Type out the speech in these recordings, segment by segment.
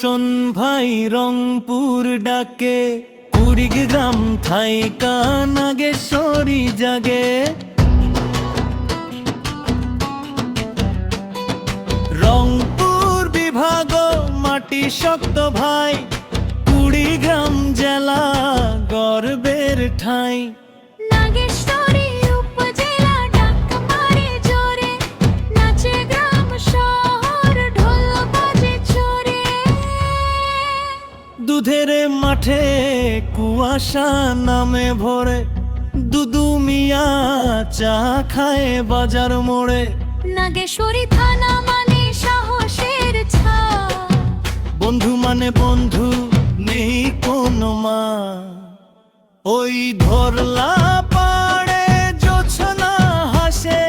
শোন ভাই রংপুর ডাকে, কুড়িগ্রাম থাইকা নাগেশ্বরী জাগে। রংপুর বিভাগ মাটি শক্ত ভাই, কুড়িগ্রাম জেলা গর্বের ঠাঁই। নাগেশ্বরী উপজেলা ডাক মারে জোরে, নাচে গ্রাম শহর ঢোল বাজে জোরে। দুধের মাঠে কুয়াশা নামে ভরে, দুদু মিয়া চা খায় বাজার মোড়ে। নাগেশ্বরী থানা মানে সাহসের ছাপ, বন্ধু মানে বন্ধু, নেই কোনো মা। ওই ধরলা পাড়ে জোছনা হাসে,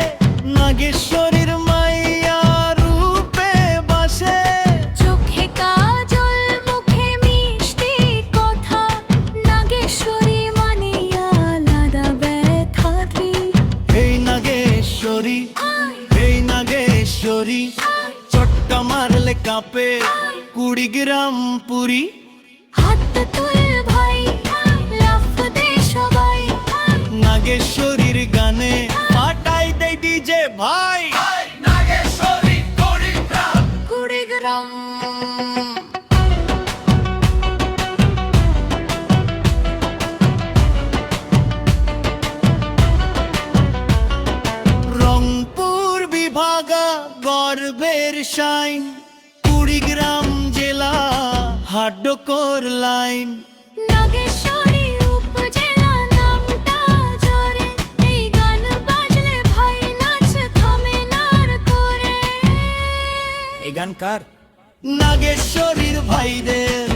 নাগেশ্বরীর মাইয়া রূপে বাসে। চোখে কাজল মুখে মিষ্টি কথা, নাগেশ্বরী মানে আলাদা ব্যথা কি। এই নাগেশ্বরী, এই নাগেশ্বরী, চট্টা মারলে কাঁপে কুড়িগ্রাম পুরী। হাত তুল ভাই, লাফ দে সবাই, নাগেশ্বরীর গানে পাঠাই দেই ডিজে ভাই। নাগেশ্বরী কুড়িগ্রাম, কুড়িগ্রাম। রংপুর বিভাগ গর্বের শাইন, কুড়িগ্রাম জেলা হাড্ডকর লাইন। নাগেশ্বরী উপজেলা নামটা জোরে, এই গান বাজলে ভাই নাচ থামে নার করে। এই গান কার? নাগেশ্বরীর ভাইদের।